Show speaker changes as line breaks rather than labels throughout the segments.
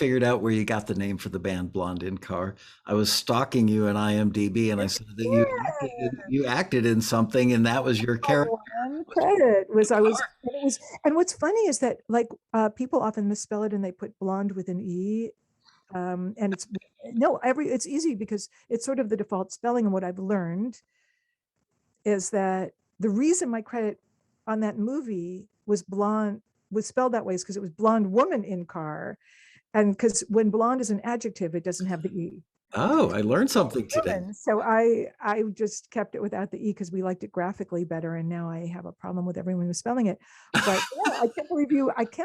figured out where you got the name for the band Blonde in Car. I was stalking you in IMDb, and I saw that you acted in something, and that was your
My
character.
one credit was I was and it was and what's funny is that like people often misspell it and they put blonde with an E. And it's no every it's easy because it's sort of the default spelling. And what I've learned is that the reason my credit on that movie was spelled that way is because it was blonde woman in car. And because when blonde is an adjective, it doesn't have the E.
Oh, I learned something today.
Woman. So I just kept it without the E because we liked it graphically better. And now I have a problem with everyone who's spelling it. But yeah, I can't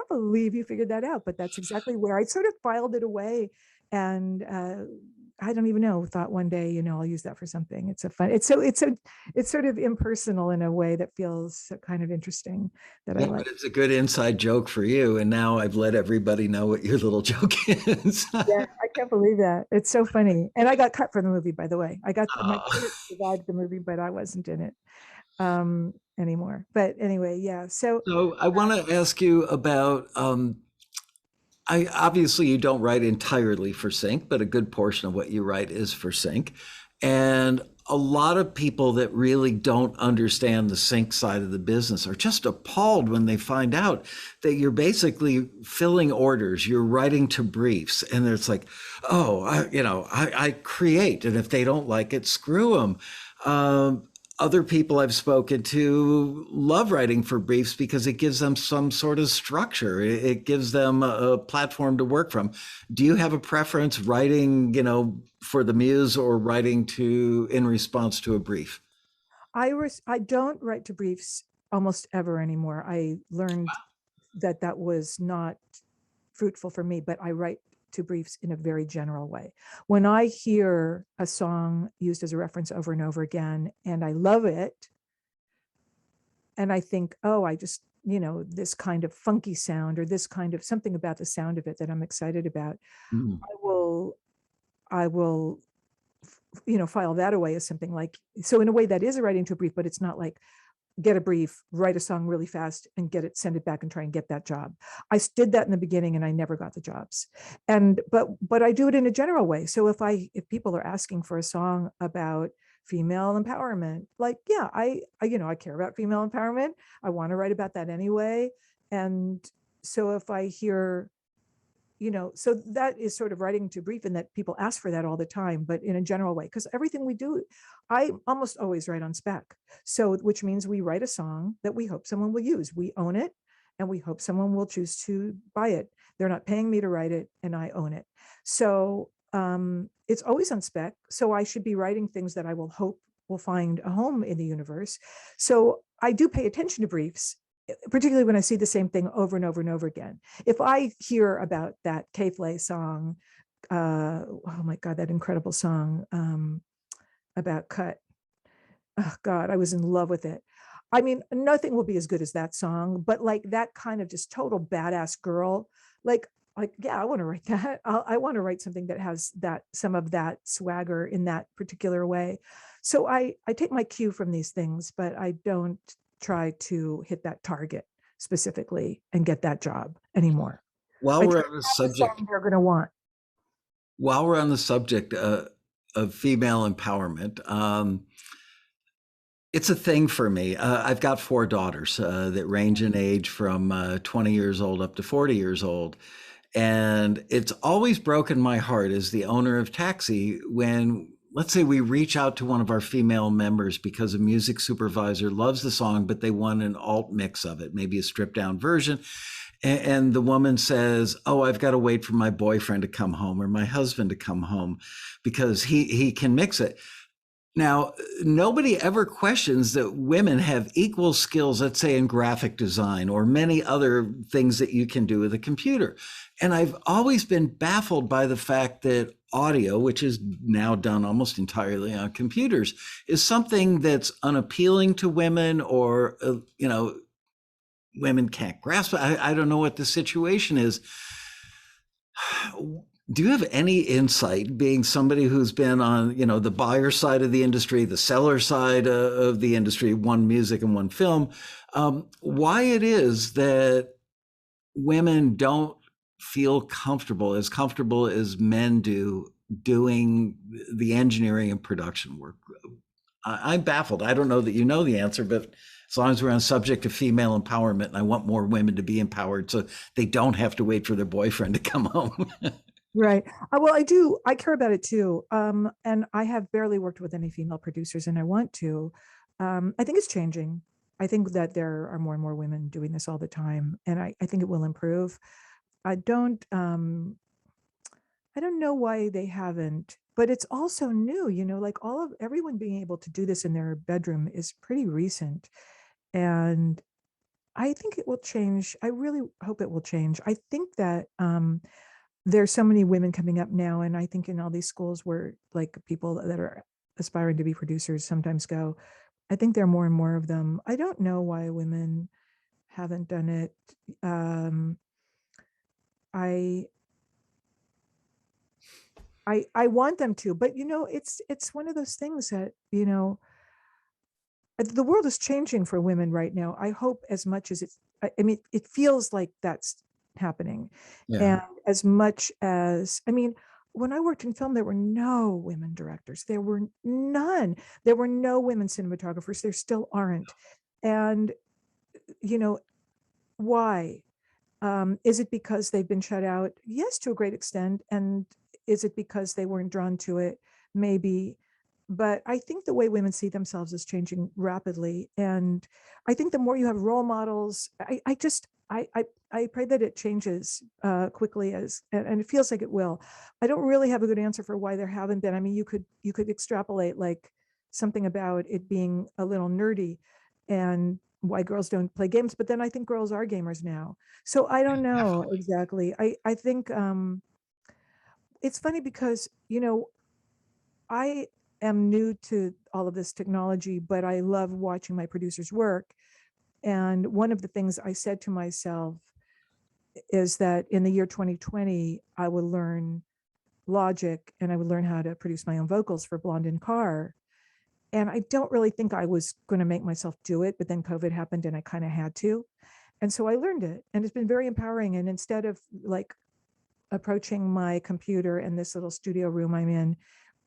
believe you figured that out. But that's exactly where I sort of filed it away. And I don't even know, thought one day, I'll use that for something. It's a fun, it's sort of impersonal in a way that feels kind of interesting that I
Yeah,
like.
but it's a good inside joke for you. And now I've let everybody know what your little joke is.
Yeah, I can't believe that. It's so funny. And I got cut from the movie, by the way. I got my
Oh.
credit survived the movie, but I wasn't in it anymore. But anyway, yeah. So
So I want to ask you about I obviously you don't write entirely for sync, but a good portion of what you write is for sync. And a lot of people that really don't understand the sync side of the business are just appalled when they find out that you're basically filling orders, you're writing to briefs, and it's like, oh, I create, and if they don't like it, screw them. Other people I've spoken to love writing for briefs because it gives them some sort of structure. It gives them a platform to work from. Do you have a preference writing, for the muse or writing to in response to a brief?
I don't write to briefs almost ever anymore. I learned that that was not fruitful for me, but I write to briefs in a very general way. When I hear a song used as a reference over and over again, and I love it, and I think, oh, I just, this kind of funky sound or this kind of something about the sound of it that I'm excited about,
Mm.
I will, I will, file that away as something like, so in a way that is a writing to a brief, but it's not like get a brief, write a song really fast and get it, send it back and try and get that job. I did that in the beginning and I never got the jobs. But I do it in a general way. So if people are asking for a song about female empowerment, like, yeah, I care about female empowerment. I want to write about that anyway. And so if I hear, so that is sort of writing to brief, and that people ask for that all the time, but in a general way, because everything we do, I almost always write on spec. So, which means we write a song that we hope someone will use. We own it and we hope someone will choose to buy it. They're not paying me to write it and I own it. So, it's always on spec. So I should be writing things that I will hope will find a home in the universe. So I do pay attention to briefs, particularly when I see the same thing over and over and over again. If I hear about that K-Flay song, oh my God, that incredible song about Cut. Oh God, I was in love with it. I mean, nothing will be as good as that song, but like that kind of just total badass girl, like, yeah, I want to write that. I want to write something that has some of that swagger in that particular way. So I take my cue from these things, but I don't try to hit that target specifically and get that job anymore.
While
I
we're
try
on the
to have the
subject,
song they're going to want.
while we're on the subject of female empowerment, it's a thing for me. I've got four daughters that range in age from 20 years old up to 40 years old. And it's always broken my heart as the owner of Taxi when, let's say, we reach out to one of our female members because a music supervisor loves the song, but they want an alt mix of it, maybe a stripped down version. And the woman says, oh, I've got to wait for my boyfriend to come home or my husband to come home because he can mix it. Now, nobody ever questions that women have equal skills, let's say in graphic design or many other things that you can do with a computer. And I've always been baffled by the fact that audio, which is now done almost entirely on computers, is something that's unappealing to women or, women can't grasp it. I don't know what the situation is. Do you have any insight, being somebody who's been on, the buyer side of the industry, the seller side of the industry, one music and one film, why it is that women don't feel comfortable as men do doing the engineering and production work? I'm baffled. I don't know that you know the answer, but as long as we're on subject of female empowerment, and I want more women to be empowered so they don't have to wait for their boyfriend to come home.
Right. Well, I do. I care about it too. And I have barely worked with any female producers, and I want to. I think it's changing. I think that there are more and more women doing this all the time, and I think it will improve. I don't. I don't know why they haven't, but it's also new. Like all of everyone being able to do this in their bedroom is pretty recent, and I think it will change. I really hope it will change. I think that there's so many women coming up now, and I think in all these schools where like people that are aspiring to be producers sometimes go, I think there are more and more of them. I don't know why women haven't done it. um i I want them to, but it's one of those things that the world is changing for women right now. I hope as much as I mean, it feels like that's happening.
Yeah.
And as much as, I mean, when I worked in film, there were no women directors. There were none. There were no women cinematographers. There still aren't. And, you know, why? Is it because they've been shut out? Yes, to a great extent. And is it because they weren't drawn to it? Maybe. But I think the way women see themselves is changing rapidly. And I think the more you have role models, I pray that it changes quickly, and it feels like it will. I don't really have a good answer for why there haven't been. I mean, you could extrapolate like something about it being a little nerdy and why girls don't play games, but then I think girls are gamers now. So I don't know
Definitely.
exactly. I think it's funny because I am new to all of this technology, but I love watching my producers work. And one of the things I said to myself is that in the year 2020, I would learn Logic and I would learn how to produce my own vocals for Blonde in Car. And I don't really think I was going to make myself do it, but then COVID happened and I kind of had to. And so I learned it, and it's been very empowering. And instead of like approaching my computer and this little studio room I'm in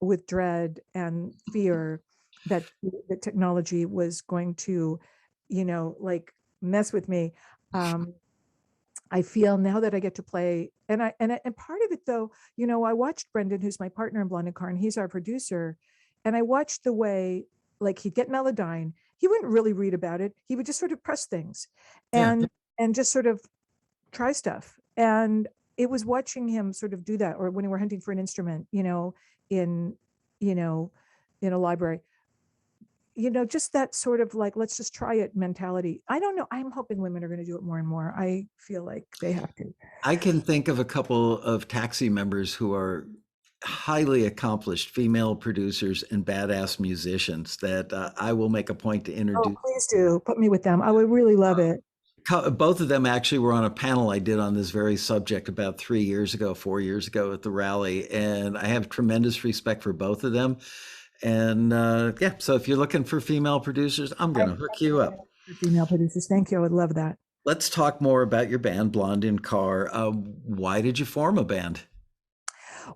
with dread and fear that the technology was going to, like mess with me. I feel now that I get to play, and part of it though, I watched Brendan, who's my partner in Blonde and Car, and he's our producer, and I watched the way like he'd get Melodyne. He wouldn't really read about it. He would just sort of press things,
Yeah.
and just sort of try stuff. And it was watching him sort of do that, or when we were hunting for an instrument, in you know in a library, just that sort of like, let's just try it mentality. I don't know. I'm hoping women are going to do it more and more. I feel like they have to.
I can think of a couple of Taxi members who are highly accomplished female producers and badass musicians that I will make a point to
Oh,
introduce.
please do put me with them. I would really love it.
Both of them actually were on a panel I did on this very subject about 3 years ago, 4 years ago at the rally, and I have tremendous respect for both of them. And yeah, so if you're looking for female producers, I'm going
I'm
to hook you up.
for female producers. Thank you. I would love that.
Let's talk more about your band, Blonde in Car. Why did you form a band?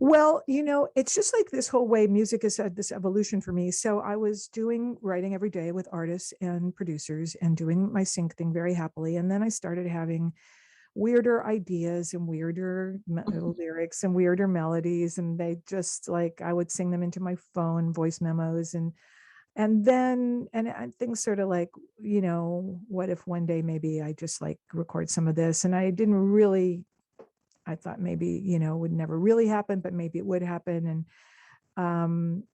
Well, it's just like this whole way music has had this evolution for me. So I was doing writing every day with artists and producers and doing my sync thing very happily. And then I started having weirder ideas and weirder lyrics and weirder melodies. And they just like, I would sing them into my phone voice memos. And then, and things sort of like, what if one day maybe I just like record some of this? And I didn't really, I thought maybe, would never really happen, but maybe it would happen. And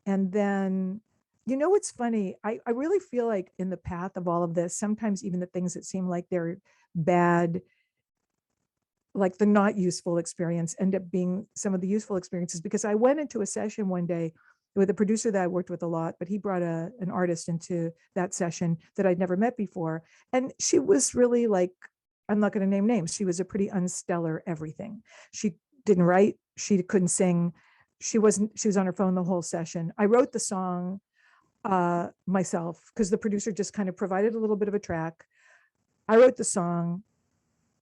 then, what's funny, I really feel like in the path of all of this, sometimes even the things that seem like they're bad, like the not useful experience, end up being some of the useful experiences. Because I went into a session one day with a producer that I worked with a lot, but he brought an artist into that session that I'd never met before. And she was really like, I'm not going to name names. She was a pretty unstellar everything. She didn't write. She couldn't sing. She was on her phone the whole session. I wrote the song myself because the producer just kind of provided a little bit of a track. I wrote the song.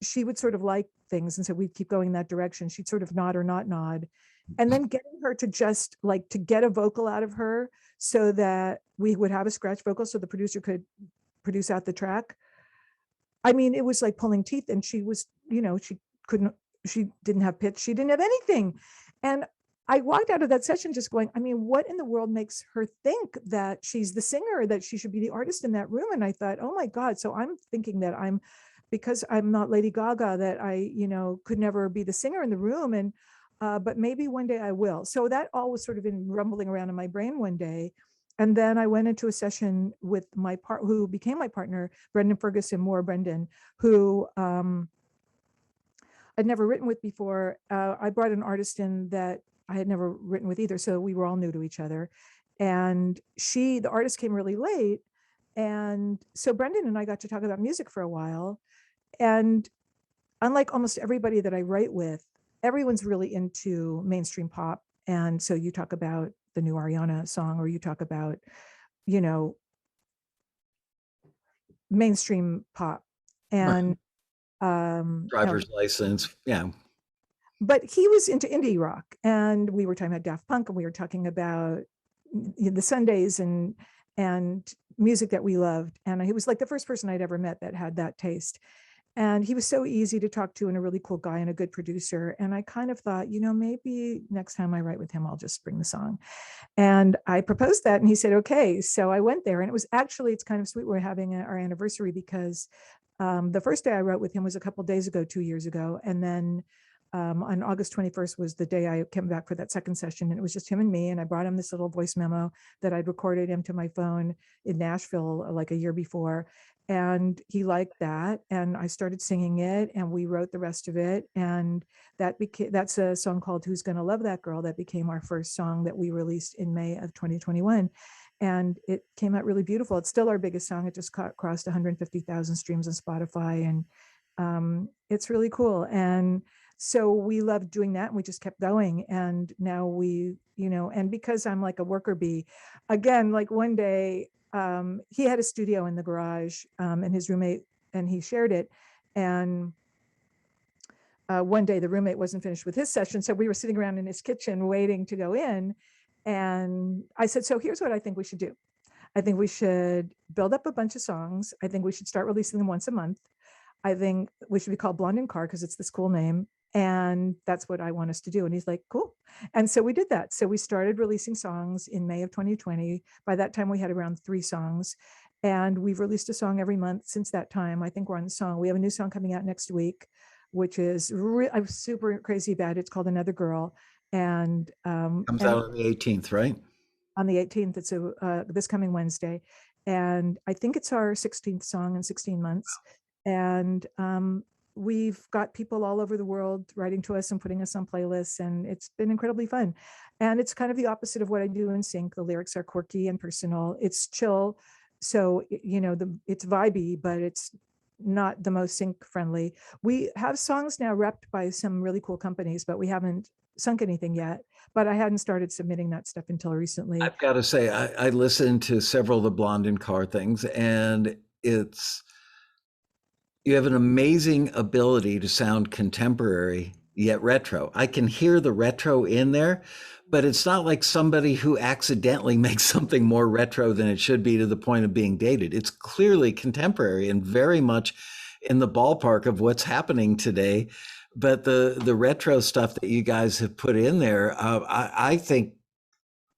she would sort of like things. And so we'd keep going that direction. She'd sort of nod or not nod. And then getting her to just like to get a vocal out of her so that we would have a scratch vocal so the producer could produce out the track. I mean, it was like pulling teeth, and she was, she didn't have pitch, she didn't have anything. And I walked out of that session just going, I mean, what in the world makes her think that she's the singer, that she should be the artist in that room? And I thought, oh my God. So I'm thinking that because I'm not Lady Gaga, that I, could never be the singer in the room. And, but maybe one day I will. So that all was sort of been rumbling around in my brain one day. And then I went into a session with who became my partner, Brendan Ferguson, more Brendan, who I'd never written with before. I brought an artist in that I had never written with either. So we were all new to each other. And the artist came really late. And so Brendan and I got to talk about music for a while. And unlike almost everybody that I write with, everyone's really into mainstream pop. And so you talk about the new Ariana song, or you talk about, mainstream pop. And
Driver's License. Yeah.
but he was into indie rock, and we were talking about Daft Punk, and we were talking about the Sundays and music that we loved. And he was like the first person I'd ever met that had that taste. And he was so easy to talk to, and a really cool guy and a good producer. And I kind of thought, maybe next time I write with him, I'll just bring the song. And I proposed that, and he said, okay. So I went there, and it's kind of sweet. We're having our anniversary because the first day I wrote with him was a couple of days ago, 2 years ago. And then on August 21st was the day I came back for that second session. And it was just him and me. And I brought him this little voice memo that I'd recorded him to my phone in Nashville like a year before. And he liked that. And I started singing it, and we wrote the rest of it. And that's a song called Who's Gonna Love That Girl that became our first song that we released in May of 2021. And it came out really beautiful. It's still our biggest song. It just crossed 150,000 streams on Spotify. And it's really cool. And so we loved doing that, and we just kept going. And now and because I'm like a worker bee, again, like one day, he had a studio in the garage, and his roommate, and he shared it. And one day the roommate wasn't finished with his session. So we were sitting around in his kitchen waiting to go in. And I said, so here's what I think we should do. I think we should build up a bunch of songs. I think we should start releasing them once a month. I think we should be called Blonde and Car because it's this cool name. And that's what I want us to do. And he's like, cool. And so we did that. So we started releasing songs in May of 2020. By that time, we had around 3 songs. And we've released a song every month since that time. I think we're on the song. We have a new song coming out next week, which is I'm super crazy about. It's called Another Girl. And
Comes out on the 18th, right?
On the 18th, it's this coming Wednesday. And I think it's our 16th song in 16 months. And we've got people all over the world writing to us and putting us on playlists, and it's been incredibly fun. And it's kind of the opposite of what I do in sync. The lyrics are quirky and personal. It's chill. So, it's vibey, but it's not the most sync friendly. We have songs now repped by some really cool companies, but we haven't sunk anything yet. But I hadn't started submitting that stuff until recently.
I've got to say, I listened to several of the Blonde and Car things, and you have an amazing ability to sound contemporary yet retro. I can hear the retro in there, but it's not like somebody who accidentally makes something more retro than it should be to the point of being dated. It's clearly contemporary and very much in the ballpark of what's happening today. But the retro stuff that you guys have put in there, I think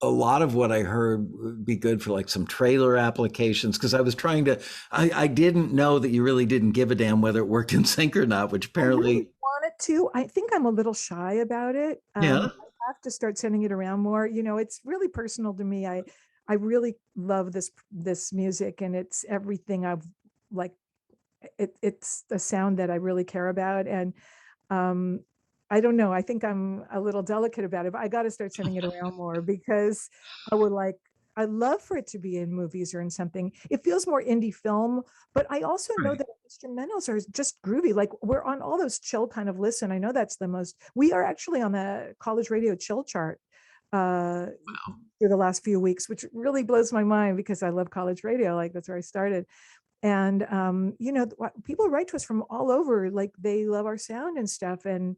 a lot of what I heard would be good for like some trailer applications, because I didn't know that you really didn't give a damn whether it worked in sync or not, which apparently
I really wanted to. I think I'm a little shy about it.
Yeah.
I have to start sending it around more. It's really personal to me. I really love this music, and it's everything I've like. It's a sound that I really care about, and I don't know. I think I'm a little delicate about it, but I got to start sending it around more because I love for it to be in movies or in something. It feels more indie film, but I also know
Right.
that instrumentals are just groovy. Like we're on all those chill kind of lists, and I know that's we are actually on the college radio chill chart for the last few weeks, which really blows my mind because I love college radio. Like that's where I started. And people write to us from all over, like they love our sound and stuff. And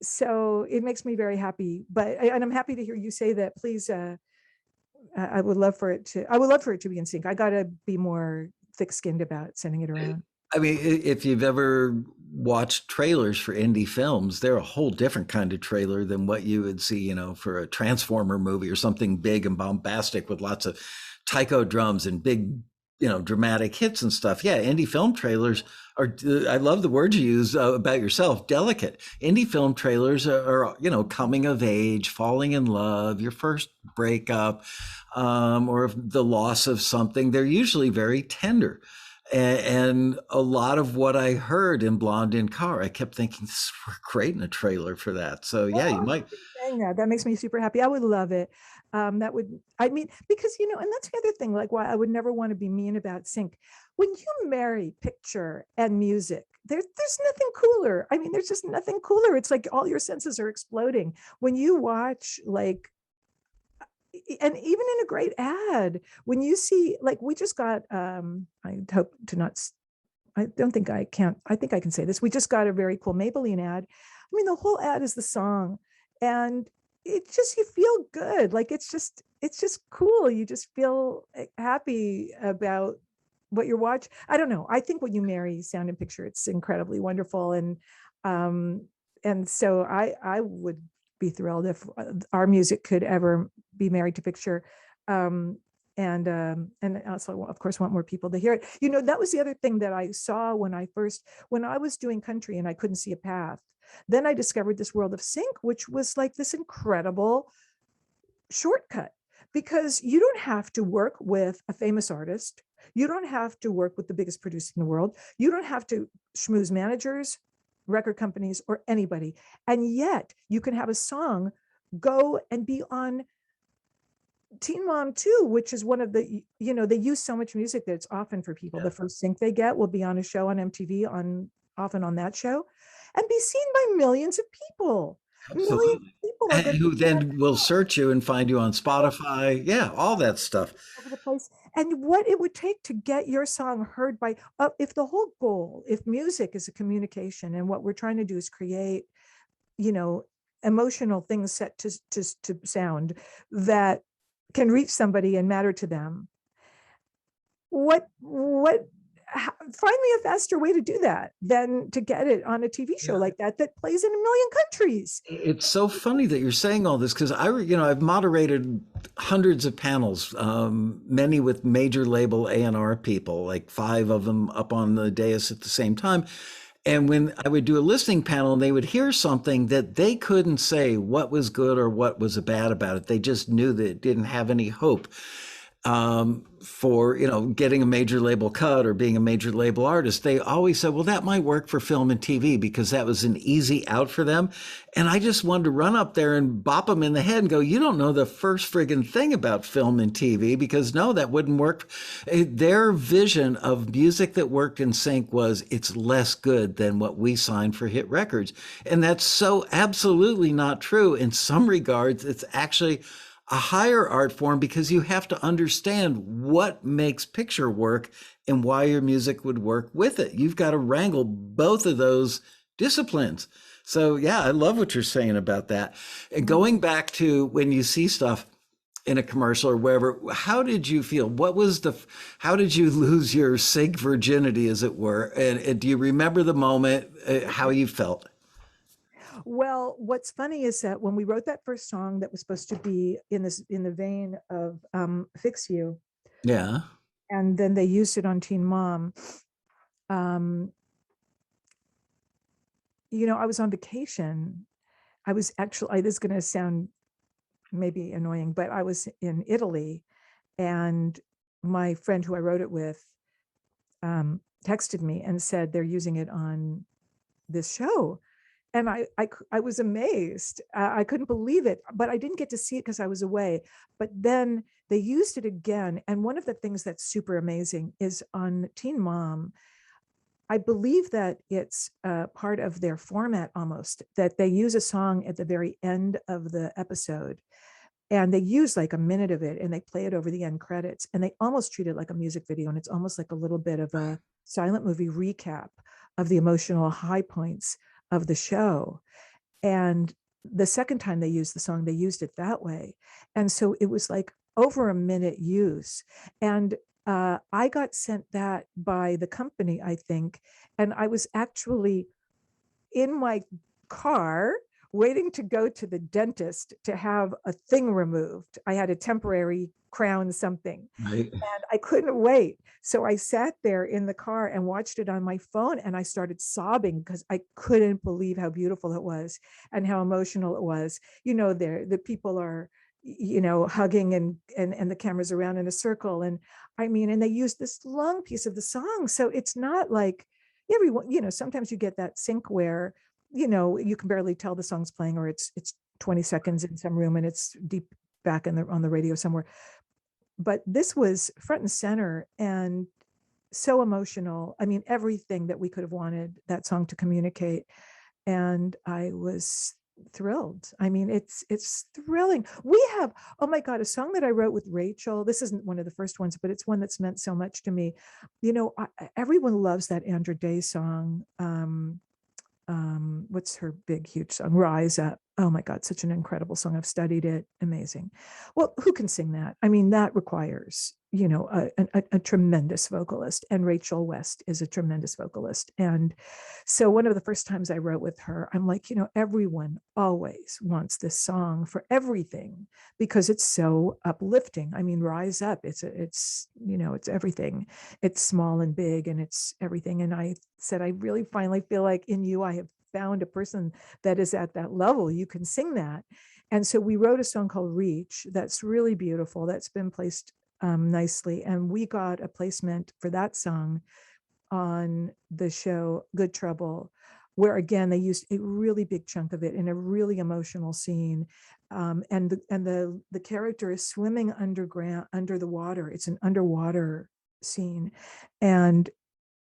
so it makes me very happy. And I'm happy to hear you say that. Please, I would love for it to. I would love for it to be in sync. I got to be more thick-skinned about sending it around.
I mean, if you've ever watched trailers for indie films, they're a whole different kind of trailer than what you would see, for a Transformer movie or something big and bombastic with lots of taiko drums and big, dramatic hits and stuff. Yeah, indie film trailers are, I love the word you use about yourself, delicate. Indie film trailers are, coming of age, falling in love, your first breakup, or the loss of something. They're usually very tender. And a lot of what I heard in Blonde in Car, I kept thinking this is great in a trailer for that. So yeah, you
Oh,
might.
saying that makes me super happy. I would love it. That would, I mean, because and that's the other thing. Like, why I would never want to be mean about sync. When you marry picture and music, there's nothing cooler. I mean, there's just nothing cooler. It's like all your senses are exploding when you watch, like, and even in a great ad, when you see, like, we just got, I hope to not, I don't think I can't, I think I can say this. We just got a very cool Maybelline ad. I mean, the whole ad is the song, and it just, you feel good. Like, it's just cool. You just feel happy about what you watch. I don't know. I think when you marry sound and picture, it's incredibly wonderful. Um, and so I would be thrilled if our music could ever be married to picture. And also, of course, want more people to hear it. That was the other thing that I saw when I was doing country and I couldn't see a path. Then I discovered this world of sync, which was like this incredible shortcut, because you don't have to work with a famous artist. You don't have to work with the biggest producer in the world. You don't have to schmooze managers, record companies, or anybody. And yet you can have a song go and be on Teen Mom 2, which is one of the, they use so much music that it's often for people.
Yeah,
The first sync they get will be on a show on MTV, often on that show, and be seen by millions of people. Millions
absolutely.
of people are
And
going to
who
see that
then will search you and find you on Spotify? Yeah, all that stuff.
over the place. And what it would take to get your song heard by, if the whole goal, if music is a communication, and what we're trying to do is create, you know, emotional things set to sound that can reach somebody and matter to them. Find me a faster way to do that than to get it on a TV show
Yeah.
like that plays in a million countries.
It's so funny that you're saying all this because I've moderated hundreds of panels, many with major label A&R people, like 5 of them up on the dais at the same time. And when I would do a listening panel and they would hear something that they couldn't say what was good or what was bad about it, they just knew that it didn't have any hope for getting a major label cut or being a major label artist. They always said, well, that might work for film and TV because that was an easy out for them. And I just wanted to run up there and bop them in the head and go, you don't know the first friggin' thing about film and TV, because no, that wouldn't work. Their vision of music that worked in sync was it's less good than what we signed for hit records. And that's so absolutely not true. In some regards, it's actually a higher art form because you have to understand what makes picture work and why your music would work with it. You've got to wrangle both of those disciplines. So yeah, I love what you're saying about that. And going back to when you see stuff in a commercial or wherever, how did you feel? How did you lose your sync virginity, as it were? And do you remember the moment, how you felt?
Well, what's funny is that when we wrote that first song that was supposed to be in the vein of Fix You,
Yeah.
and then they used it on Teen Mom, um, I was on vacation. This is going to sound maybe annoying, but I was in Italy, and my friend who I wrote it with texted me and said they're using it on this show. And I was amazed. I couldn't believe it, but I didn't get to see it because I was away. But then they used it again. And one of the things that's super amazing is on Teen Mom, I believe that it's part of their format almost, that they use a song at the very end of the episode. and they use like a minute of it and they play it over the end credits, and they almost treat it like a music video, and it's almost like a little bit of a silent movie recap of the emotional high points of the show. And the second time they used the song, they used it that way. And so it was like over a minute use. And I got sent that by the company, I think. And I was actually in my car waiting to go to the dentist to have a thing removed. I had a temporary crown something.
Right.
And I couldn't wait. So I sat there in the car and watched it on my phone, and I started sobbing because I couldn't believe how beautiful it was and how emotional it was. You know, there the people are, you know, hugging and the camera's around in a circle. And I mean, and they used this long piece of the song. So it's not like everyone, you know, sometimes you get that sync where, you know, you can barely tell the song's playing, or it's 20 seconds in some room and it's deep back in the on the radio somewhere. But this was front and center and so emotional. I mean, everything that we could have wanted that song to communicate. And I was thrilled. I mean, it's thrilling. We have, oh my God, a song that I wrote with Rachel. This isn't one of the first ones, but it's one that's meant so much to me. You know, everyone loves that Andra Day song. What's her big huge song, Rise Up? Oh my God, such an incredible song. I've studied it. Amazing. Well, who can sing that? I mean, that requires, you know, a tremendous vocalist, and Rachel West is a tremendous vocalist. And so one of the first times I wrote with her, I'm like, you know, everyone always wants this song for everything because it's so uplifting. I mean, Rise Up, it's you know, it's everything. It's small and big and it's everything. And I said, I really finally feel like in you I have found a person that is at that level. You can sing that. And so we wrote a song called Reach that's really beautiful, that's been placed nicely. And we got a placement for that song on the show Good Trouble, where again they used a really big chunk of it in a really emotional scene. And the character is swimming underground under the water. It's an underwater scene. And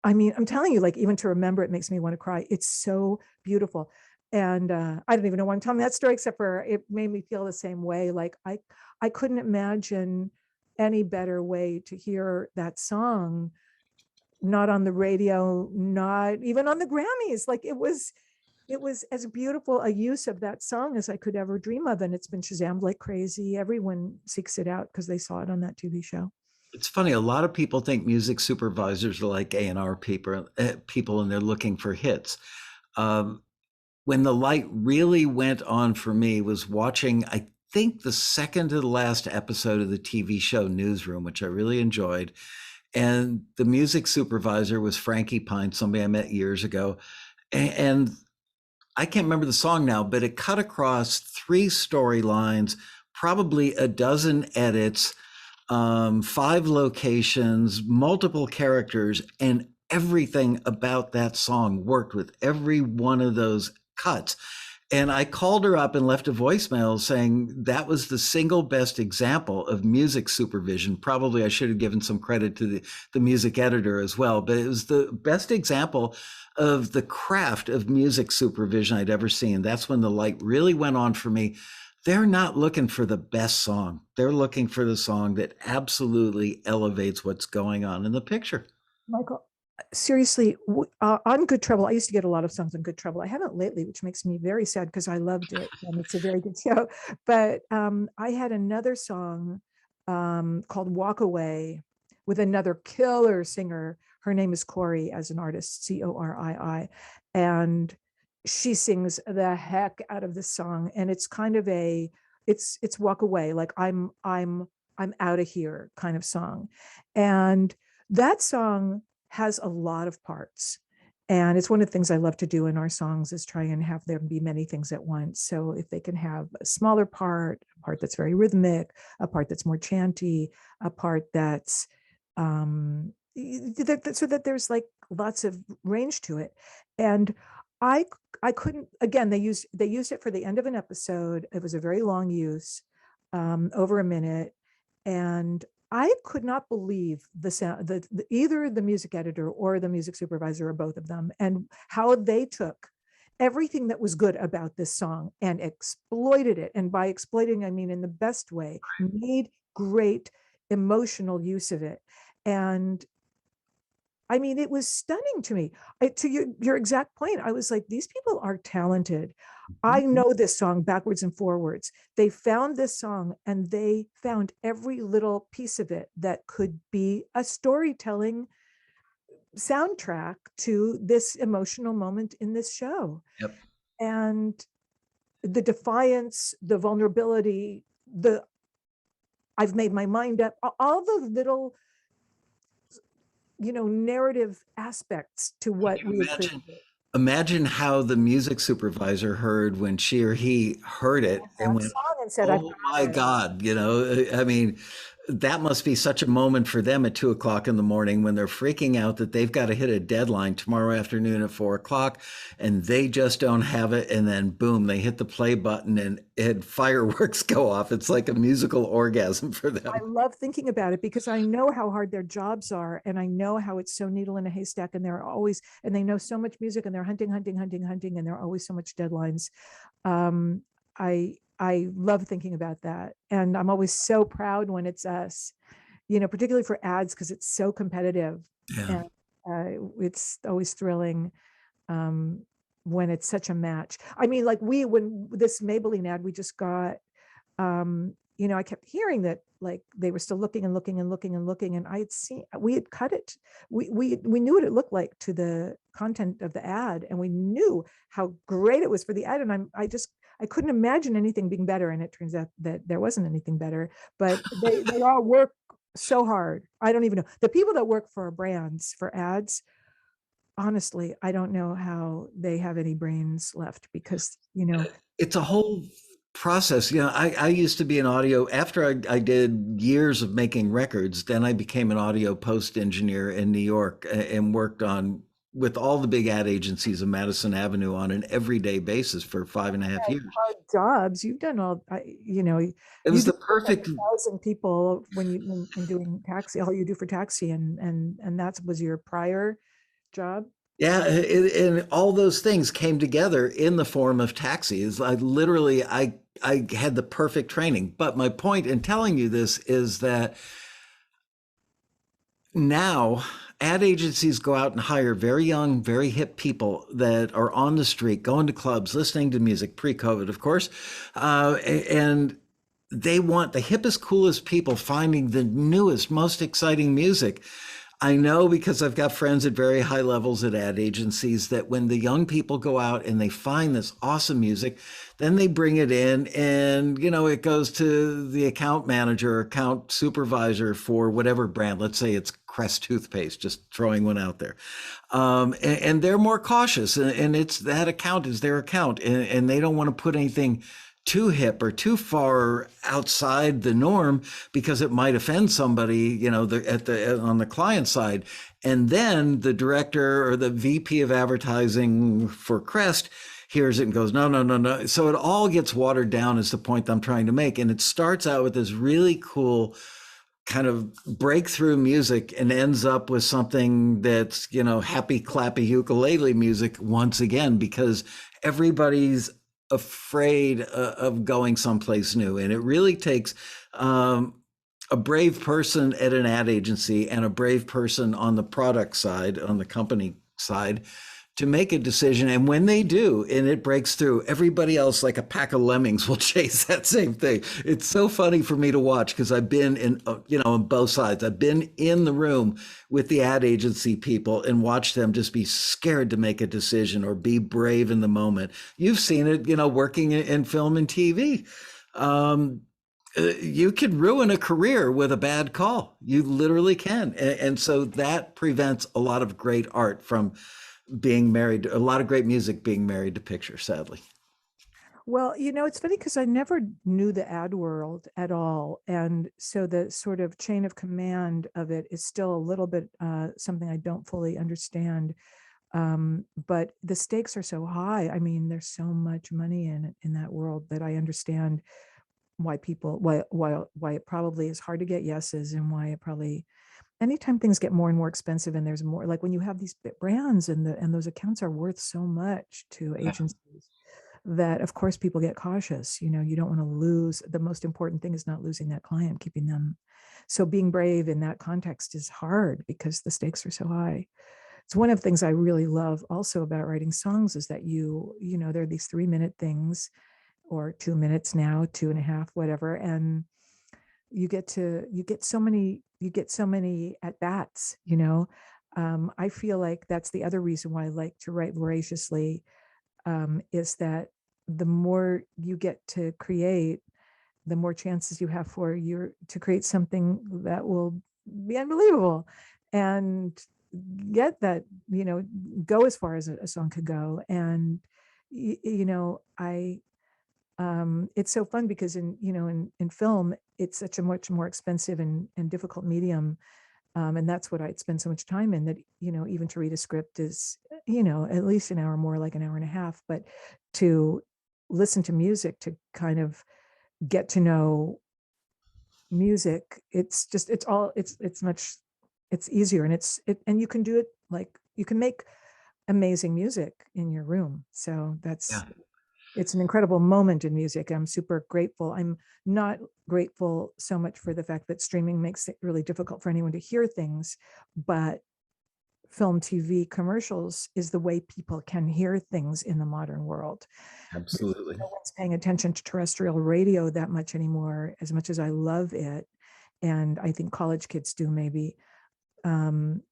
I mean, I'm telling you, like, even to remember it makes me want to cry. It's so beautiful. And I don't even know why I'm telling that story, except for it made me feel the same way. Like I couldn't imagine any better way to hear that song, not on the radio, not even on the Grammys. Like it was as beautiful a use of that song as I could ever dream of. And it's been Shazammed like crazy. Everyone seeks it out because they saw it on that TV show.
It's funny. A lot of people think music supervisors are like A&R people, and they're looking for hits. Um, when the light really went on for me was watching, I think, the second to the last episode of the TV show Newsroom, which I really enjoyed. And the music supervisor was Frankie Pine, somebody I met years ago. And I can't remember the song now, but it cut across three storylines, probably a dozen edits, five locations, multiple characters, and everything about that song worked with every one of those cuts. And I called her up and left a voicemail saying that was the single best example of music supervision. Probably I should have given some credit to the music editor as well, but it was the best example of the craft of music supervision I'd ever seen. That's when the light really went on for me. They're not looking for the best song. They're looking for the song that absolutely elevates what's going on in the picture.
Michael, seriously, on Good Trouble, I used to get a lot of songs on Good Trouble. I haven't lately, which makes me very sad because I loved it and it's a very good show. But I had another song called Walk Away with another killer singer. Her name is Corey as an artist, Corii. And she sings the heck out of this song. And it's kind of it's Walk Away, like I'm out of here kind of song. And that song has a lot of parts. And it's one of the things I love to do in our songs is try and have there be many things at once. So if they can have a smaller part, a part that's very rhythmic, a part that's more chanty, a part that's so that there's like lots of range to it. And I I couldn't, again, they used it for the end of an episode. It was a very long use, over a minute. And I could not believe the sound, either the music editor or the music supervisor or both of them, and how they took everything that was good about this song and exploited it. And by exploiting, I mean in the best way, made great emotional use of it. And I mean, it was stunning to me. To your exact point, I was like, these people are talented. I know this song backwards and forwards. They found this song and they found every little piece of it that could be a storytelling soundtrack to this emotional moment in this show.
Yep.
And the defiance, the vulnerability, the I've made my mind up, all the little, narrative aspects to what we had created.
Imagine how the music supervisor heard when she or he heard it and
That
went,
song and said, I've
"Oh my
got it.
God!" I mean, that must be such a moment for them at 2 o'clock in the morning when they're freaking out that they've got to hit a deadline tomorrow afternoon at 4 o'clock, and they just don't have it. And then boom, they hit the play button and fireworks go off. It's like a musical orgasm for
I
them.
love thinking about it because I know how hard their jobs are, and I know how it's so needle in a haystack, and they're always, and they know so much music, and they're hunting, hunting, hunting, hunting, and there are always so much deadlines. um, I love thinking about that, and I'm always so proud when it's us, particularly for ads because it's so competitive,
Yeah.
and it's always thrilling um, when it's such a match. I mean, like when this Maybelline ad we just got, I kept hearing that like they were still looking and looking and looking and looking, and I had seen, we had cut it. We knew what it looked like to the content of the ad, and we knew how great it was for the ad. And I couldn't imagine anything being better. And it turns out that there wasn't anything better, but they all work so hard. I don't even know the people that work for brands for ads. Honestly, I don't know how they have any brains left because,
It's a whole process. I used to be an audio, after I did years of making records, then I became an audio post engineer in New York and worked on with all the big ad agencies of Madison Avenue on an everyday basis for 5.5 years.
hard jobs. You've done all,
It
you
was
do
the
like
perfect.
1,000 people when you in doing taxi, all you do for taxi, and that was your prior job.
Yeah, and all those things came together in the form of taxis. I had the perfect training. But my point in telling you this is that now ad agencies go out and hire very young, very hip people that are on the street, going to clubs, listening to music, pre-COVID, of course, and they want the hippest, coolest people finding the newest, most exciting music. I know because I've got friends at very high levels at ad agencies that when the young people go out and they find this awesome music, then they bring it in and, it goes to the account manager, or account supervisor for whatever brand. Let's say it's Crest toothpaste, just throwing one out there. And they're more cautious, and it's that account is their account, and they don't want to put anything too hip or too far outside the norm because it might offend somebody, on the client side. And then the director or the VP of advertising for Crest hears it and goes, no, no, no, no. So it all gets watered down is the point I'm trying to make. And it starts out with this really cool kind of breakthrough music and ends up with something that's, happy clappy ukulele music once again, because everybody's afraid of going someplace new. And it really takes a brave person at an ad agency and a brave person on the product side, on the company side, to make a decision. And when they do, and it breaks through, everybody else, like a pack of lemmings, will chase that same thing. It's so funny for me to watch because I've been in, on both sides. I've been in the room with the ad agency people and watched them just be scared to make a decision or be brave in the moment. You've seen it, working in film and TV. You can ruin a career with a bad call. You literally can. And so that prevents a lot of great art from being married, a lot of great music being married to picture, sadly.
Well, it's funny because I never knew the ad world at all. And so the sort of chain of command of it is still a little bit something I don't fully understand. But the stakes are so high. I mean, there's so much money in that world that I understand why it probably is hard to get yeses, and why it probably anytime things get more and more expensive and there's more, like when you have these brands and those accounts are worth so much to
Yeah,
agencies, that of course people get cautious. You don't want to lose. The most important thing is not losing that client, keeping them. So being brave in that context is hard because the stakes are so high. It's one of the things I really love also about writing songs is that there are these 3-minute things, or 2 minutes now, 2.5, whatever. And you get so many at bats. I feel like that's the other reason why I like to write voraciously, is that the more you get to create, the more chances you have for you to create something that will be unbelievable and get that, go as far as a song could go. And I it's so fun because in film it's such a much more expensive and difficult medium, and that's what I'd spend so much time in, that even to read a script is at least an hour, more like an hour and a half. But to listen to music, to kind of get to know music, it's easier, and and you can do it, like you can make amazing music in your room. So
yeah,
it's an incredible moment in music. I'm super grateful. I'm not grateful so much for the fact that streaming makes it really difficult for anyone to hear things, but film, TV, commercials is the way people can hear things in the modern world.
absolutely.
No one's paying attention to terrestrial radio that much anymore, as much as I love it. And I think college kids do, maybe. Um,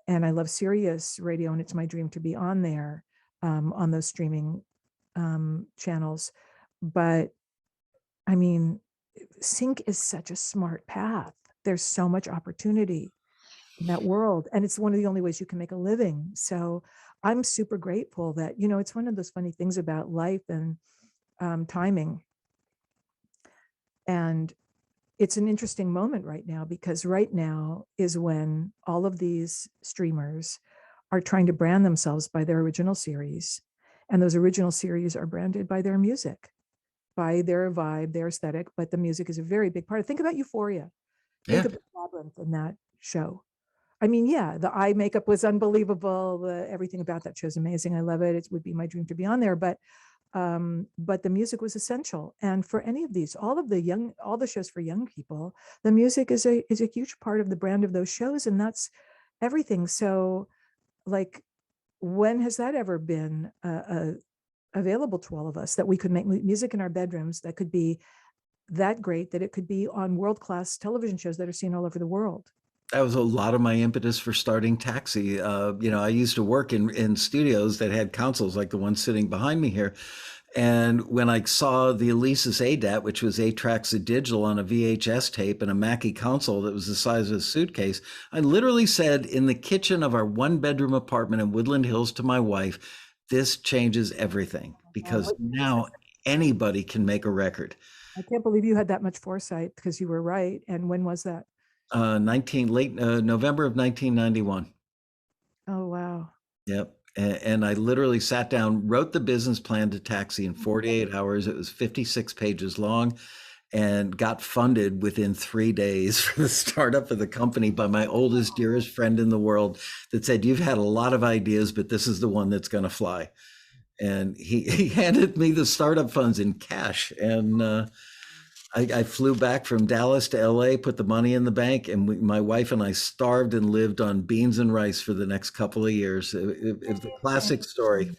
and I love Sirius radio, and it's my dream to be on there, on those streaming channels. But I mean, sync is such a smart path. There's so much opportunity in that world, and it's one of the only ways you can make a living. So I'm super grateful that, it's one of those funny things about life and timing. And it's an interesting moment right now, because right now is when all of these streamers are trying to brand themselves by their original series. And those original series are branded by their music, by their vibe, their aesthetic, but the music is a very big part. Think about Euphoria. Think
Yeah,
about Labyrinth in that show. I mean, yeah, the eye makeup was unbelievable. Everything about that show is amazing. I love it. It would be my dream to be on there. But the music was essential. And for any of these, all the shows for young people, the music is a huge part of the brand of those shows, and that's everything. So, like, when has that ever been available to all of us, that we could make music in our bedrooms that could be that great that it could be on world-class television shows that are seen all over the world?
that was a lot of my impetus for starting Taxi. I used to work in studios that had consoles like the one sitting behind me here. And when I saw the Alesis ADAT, which was 8 tracks of digital on a VHS tape and a Mackie console that was the size of a suitcase, I literally said in the kitchen of our 1 bedroom apartment in Woodland Hills to my wife, this changes everything, because
What year was
now
this?
anybody can make a record.
I can't believe you had that much foresight, because you were right. And when was that?
19 late November of 1991.
Oh, wow.
Yep. And I literally sat down, wrote the business plan to Taxi in 48 hours. It was 56 pages long, and got funded within 3 days for the startup of the company by my oldest, dearest friend in the world, that said, "You've had a lot of ideas, but this is the one that's going to fly." And he handed me the startup funds in cash. And I flew back from Dallas to LA, put the money in the bank, and my wife and I starved and lived on beans and rice for the next couple of years. It's a classic story.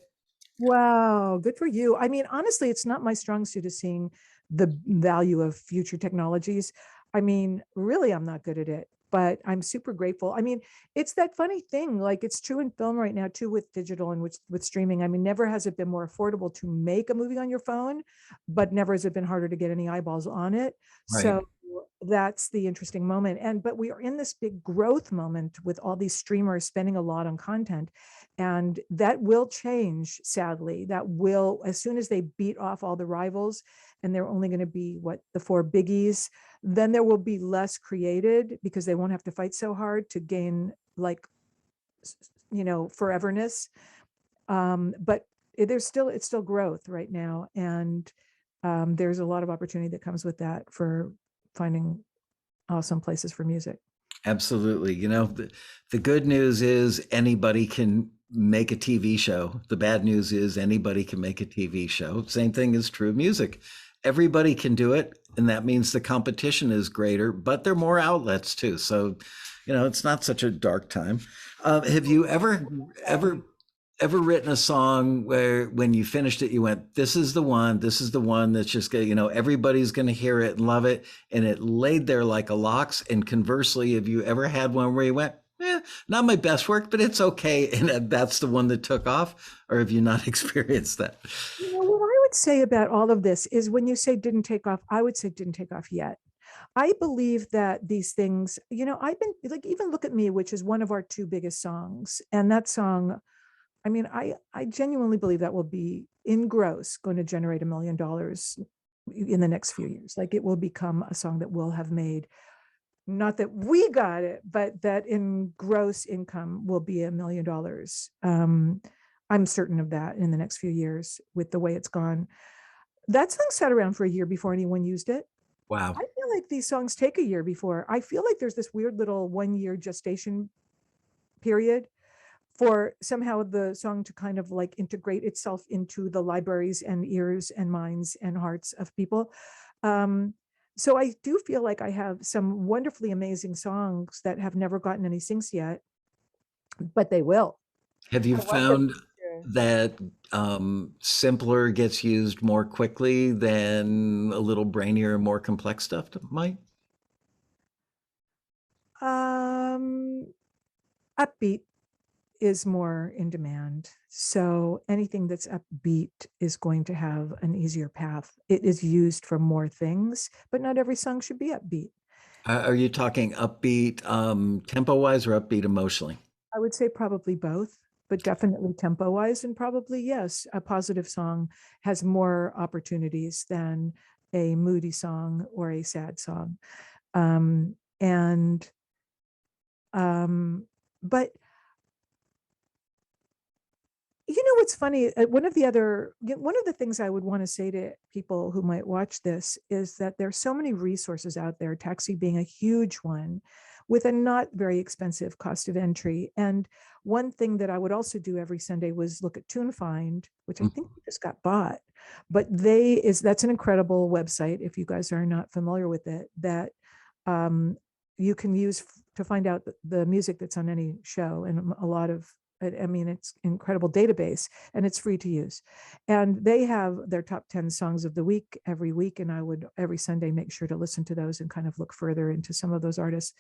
Wow, good for you. I mean, honestly, it's not my strong suit, of seeing the value of future technologies. I mean, really, I'm not good at it, but I'm super grateful. I mean, it's that funny thing, like it's true in film right now too, with digital and with streaming. I mean, never has it been more affordable to make a movie on your phone, but never has it been harder to get any eyeballs on it.
Right.
So that's the interesting moment. But we are in this big growth moment with all these streamers spending a lot on content, and that will change, sadly. That will, as soon as they beat off all the rivals, and they're only going to be the 4 biggies, then there will be less created, because they won't have to fight so hard to gain, like, foreverness. But it's still growth right now. And there's a lot of opportunity that comes with that, for finding awesome places for music.
Absolutely. The good news is anybody can make a TV show. The bad news is anybody can make a TV show. Same thing is true of music. Everybody can do it, and that means the competition is greater, but there are more outlets too. So, it's not such a dark time. Have you ever ever written a song where when you finished it you went, this is the one that's just gonna, everybody's gonna hear it and love it, and it laid there like a locks? And conversely, have you ever had one where you went, not my best work, but it's okay, and that's the one that took off? Or have you not experienced that?
What I would say about all of this is when you say didn't take off, I would say didn't take off yet. I believe that these things, I've been like, even Look at Me, which is one of our two biggest songs. And that song, I mean, I genuinely believe that will be in gross going to generate $1 million in the next few years. Like it will become a song that will have made, not that we got it, but that in gross income will be $1 million. I'm certain of that in the next few years with the way it's gone. That song sat around for a year before anyone used it.
Wow.
I feel like these songs take a year before. I feel like there's this weird little 1 year gestation period for somehow the song to kind of like integrate itself into the libraries and ears and minds and hearts of people. So I do feel like I have some wonderfully amazing songs that have never gotten any sings yet, but they will.
Have you
I want them
found
to.
that simpler gets used more quickly than a little brainier, more complex stuff might?
Um, Upbeat is more in demand. So anything that's upbeat is going to have an easier path. It is used for more things, but not every song should be upbeat.
Are you talking upbeat tempo wise or upbeat emotionally?
I would say probably both, but definitely tempo wise. And probably, yes, a positive song has more opportunities than a moody song or a sad song. And, but what's funny? One of the things I would want to say to people who might watch this is that there's so many resources out there, taxi being a huge one, with a not very expensive cost of entry. And one thing that I would also do every Sunday was look at TuneFind, which I think just got bought. But that's an incredible website, if you guys are not familiar with it, that you can use to find out the music that's on any show. And a lot of I mean, it's incredible database and it's free to use. And they have their top 10 songs of the week every week. And I would every Sunday make sure to listen to those and kind of look further into some of those artists.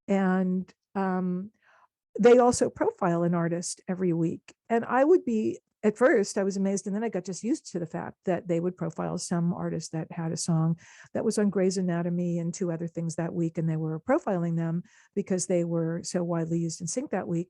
And they also profile an artist every week. And at first I was amazed, and then I got just used to the fact that they would profile some artist that had a song that was on Grey's Anatomy and two other things that week, and they were profiling them because they were so widely used in sync that week.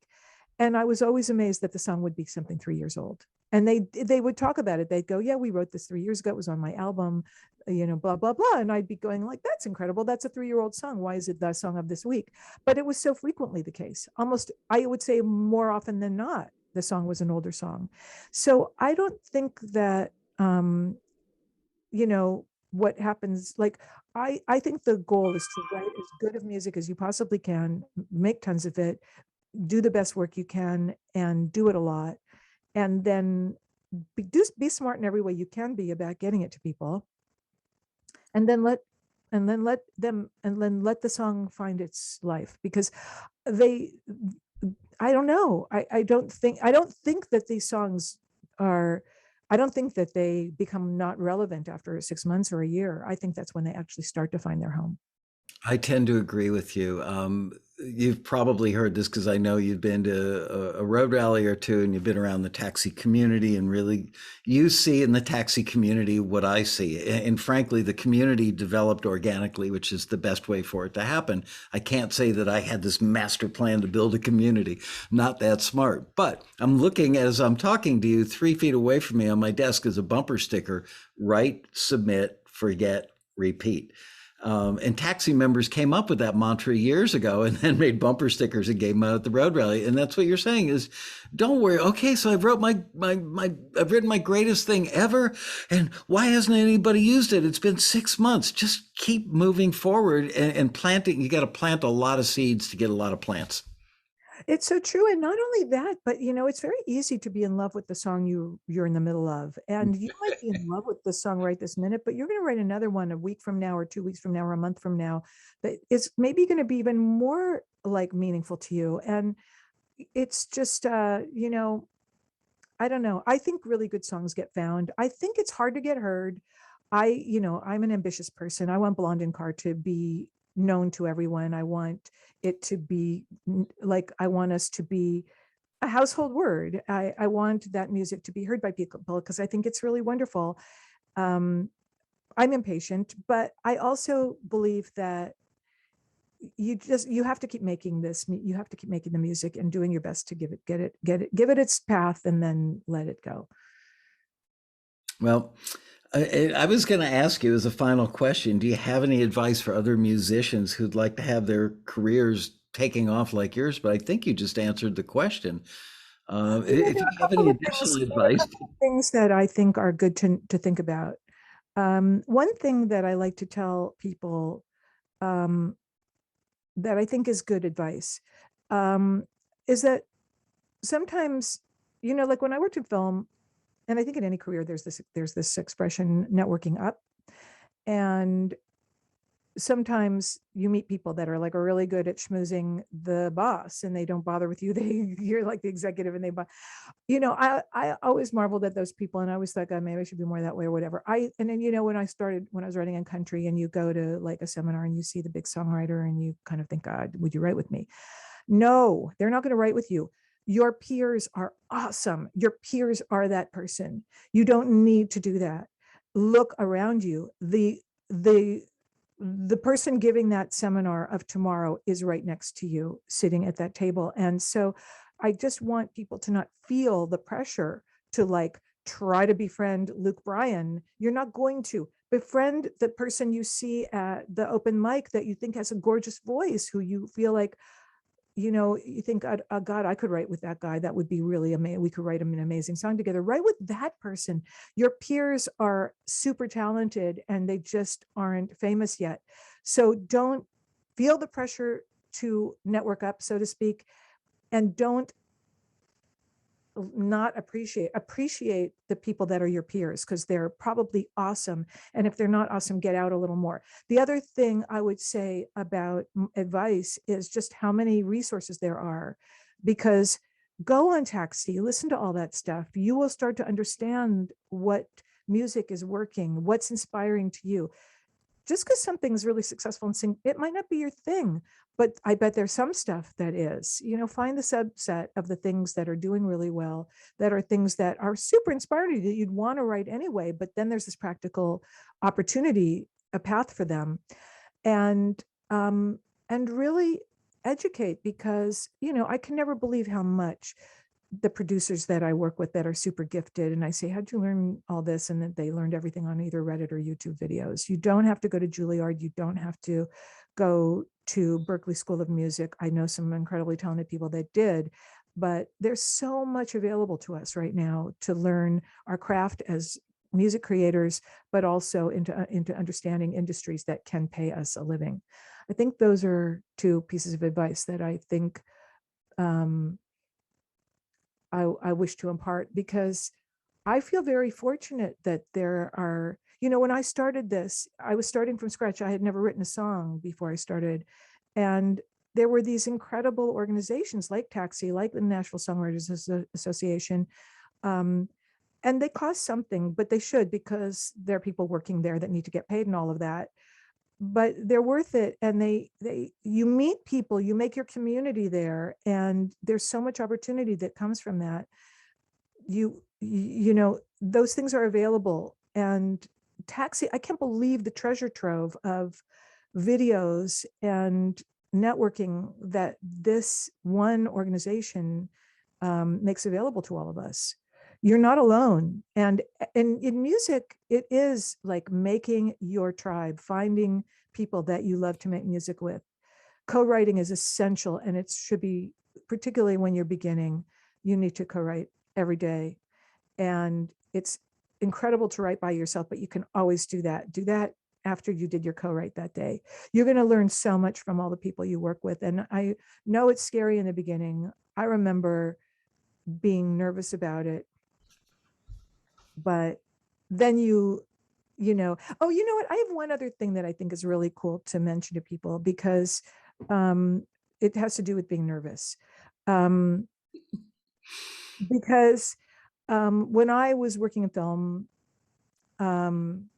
And I was always amazed that the song would be something 3 years old. And they would talk about it. They'd go, yeah, we wrote this 3 years ago. It was on my album, blah, blah, blah. And I'd be going like, that's incredible. That's a 3-year-old song. Why is it the song of this week? But it was so frequently the case. Almost, I would say more often than not, the song was an older song. So I don't think that, what happens, like, I think the goal is to write as good of music as you possibly can, make tons of it, do the best work you can, and do it a lot, and then be smart in every way you can be about getting it to people, and then let the song find its life, because they I don't know, I don't think that these songs are, I don't think that they become not relevant after 6 months or a year. I think that's when they actually start to find their home.
I tend to agree with you. You've probably heard this because I know you've been to a road rally or two, and you've been around the taxi community, and really you see in the taxi community what I see. And frankly, the community developed organically, which is the best way for it to happen. I can't say that I had this master plan to build a community. Not that smart. But I'm looking, as I'm talking to you, 3 feet away from me on my desk is a bumper sticker: write, submit, forget, repeat. And taxi members came up with that mantra years ago and then made bumper stickers and gave them out at the road rally. And that's what you're saying is, don't worry. Okay, so I've wrote I've written my greatest thing ever, and why hasn't anybody used it? It's been 6 months. Just keep moving forward and planting. You got to plant a lot of seeds to get a lot of plants.
It's so true. And not only that, but it's very easy to be in love with the song you're in the middle of. And you might be in love with the song right this minute, but you're going to write another one a week from now or 2 weeks from now or a month from now that is maybe going to be even more like meaningful to you. And it's just I don't know. I think really good songs get found. I think it's hard to get heard. I'm an ambitious person. I want Blonde in Car to be known to everyone. I want it to be like, I want us to be a household word. I want that music to be heard by people because I think it's really wonderful. Um, I'm impatient, but I also believe that you have to keep making this, you have to keep making the music and doing your best to give it its path and then let it go.
Well, I was going to ask you as a final question, do you have any advice for other musicians who'd like to have their careers taking off like yours? But I think you just answered the question. If
There
you
are a
have
couple
any
of things,
additional advice.
that I think are good to think about. One thing that I like to tell people, um, that I think is good advice, um, is that sometimes, like when I worked in film, and I think in any career, there's this expression, networking up. And sometimes you meet people that are like are really good at schmoozing the boss and they don't bother with you. You're like the executive and I always marveled at those people and I always thought, God, maybe I should be more that way or whatever. And then, when I was writing in country and you go to like a seminar and you see the big songwriter and you kind of think, God, would you write with me? No, they're not going to write with you. Your peers are awesome. Your peers are that person. You don't need to do that. Look around you. The person giving that seminar of tomorrow is right next to you, sitting at that table. And so I just want people to not feel the pressure to like try to befriend Luke Bryan. You're not going to befriend the person you see at the open mic that you think has a gorgeous voice, who you feel like, you think, God, I could write with that guy. That would be really amazing. We could write an amazing song together. Write with that person. Your peers are super talented and they just aren't famous yet. So don't feel the pressure to network up, so to speak, and don't not appreciate the people that are your peers, because they're probably awesome. And if they're not awesome, get out a little more. The other thing I would say about advice is just how many resources there are, because go on Taxi, listen to all that stuff. You will start to understand what music is working, what's inspiring to you. Just because something's really successful and sing, it might not be your thing, but I bet there's some stuff that is. Find the subset of the things that are doing really well, that are things that are super inspiring that you'd want to write anyway, but then there's this practical opportunity, a path for them. And and really educate, because I can never believe how much the producers that I work with that are super gifted, and I say, how'd you learn all this? And that they learned everything on either Reddit or YouTube videos. You don't have to go to Juilliard. You don't have to go to Berklee School of Music. I know some incredibly talented people that did, but there's so much available to us right now to learn our craft as music creators, but also into understanding industries that can pay us a living. I think those are two pieces of advice that I think, um, I wish to impart, because I feel very fortunate that there are, when I started this, I was starting from scratch. I had never written a song before I started. And there were these incredible organizations like Taxi, like the Nashville Songwriters Association. Um, and they cost something, but they should, because there are people working there that need to get paid and all of that. But they're worth it. And you meet people, you make your community there, and there's so much opportunity that comes from that. Those things are available. And Taxi, I can't believe the treasure trove of videos and networking that this one organization makes available to all of us. You're not alone. And in music, it is like making your tribe, finding people that you love to make music with. Co-writing is essential, and it should be, particularly when you're beginning, you need to co-write every day. And it's incredible to write by yourself, but you can always do that. Do that after you did your co-write that day. You're going to learn so much from all the people you work with. And I know it's scary in the beginning. I remember being nervous about it, but then oh, you know what? I have one other thing that I think is really cool to mention to people, because it has to do with being nervous. Um, because when I was working in film, and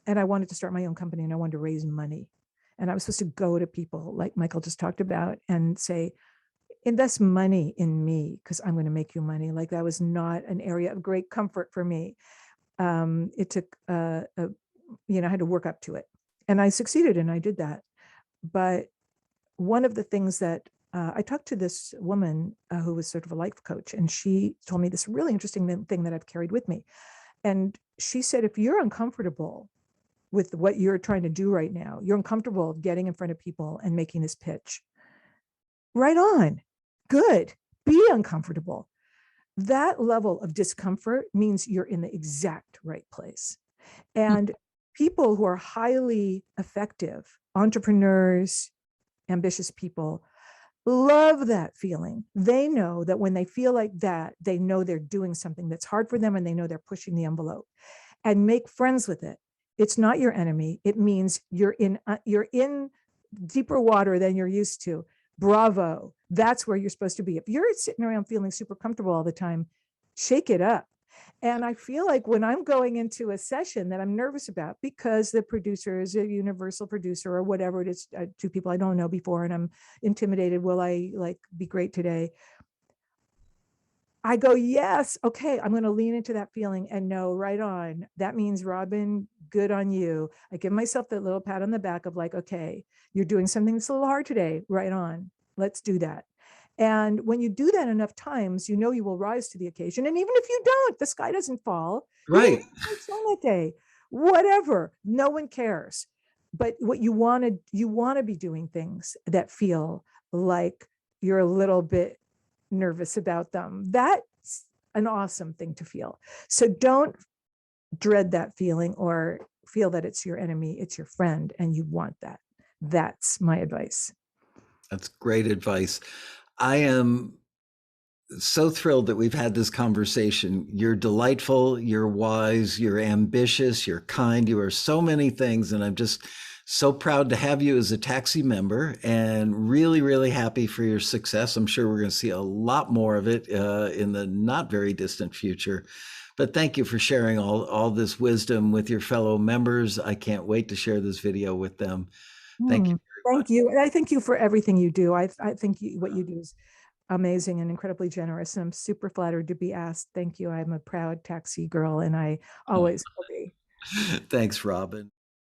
I wanted to start my own company and I wanted to raise money, and I was supposed to go to people like Michael just talked about and say, invest money in me because I'm going to make you money. Like, that was not an area of great comfort for me. It took, I had to work up to it, and I succeeded and I did that. But one of the things that I talked to this woman who was sort of a life coach, and she told me this really interesting thing that I've carried with me. And she said, if you're uncomfortable with what you're trying to do right now, you're uncomfortable getting in front of people and making this pitch, right on, good, be uncomfortable. That level of discomfort means you're in the exact right place. And people who are highly effective, entrepreneurs, ambitious people, love that feeling. They know that when they feel like that, they know they're doing something that's hard for them, and they know they're pushing the envelope. And make friends with it. It's not your enemy. It means you're in deeper water than you're used to. Bravo. That's where you're supposed to be. If you're sitting around feeling super comfortable all the time, shake it up. And I feel like when I'm going into a session that I'm nervous about because the producer is a universal producer or whatever it is, two people I don't know before, and I'm intimidated, will I like be great today? I go, yes, okay, I'm going to lean into that feeling and know, right on. That means, Robin, good on you. I give myself that little pat on the back of like, okay, you're doing something that's a little hard today, right on. Let's do that. And when you do that enough times, you know you will rise to the occasion. And even if you don't, the sky doesn't fall. You
Right.
on that day, whatever, no one cares. But what you want to be doing things that feel like you're a little bit nervous about them. That's an awesome thing to feel. So don't dread that feeling or feel that it's your enemy. It's your friend, and you want that. That's my advice.
That's great advice. I am so thrilled that we've had this conversation. You're delightful, you're wise, you're ambitious, you're kind, you are so many things. And I'm just so proud to have you as a Taxi member, and really, really happy for your success. I'm sure we're going to see a lot more of it in the not very distant future. But thank you for sharing all this wisdom with your fellow members. I can't wait to share this video with them. Thank you very much.
Thank you. And I thank you for everything you do. I think what you do is amazing and incredibly generous. And I'm super flattered to be asked. Thank you. I'm a proud Taxi girl, and I always will be.
Thanks, Robin.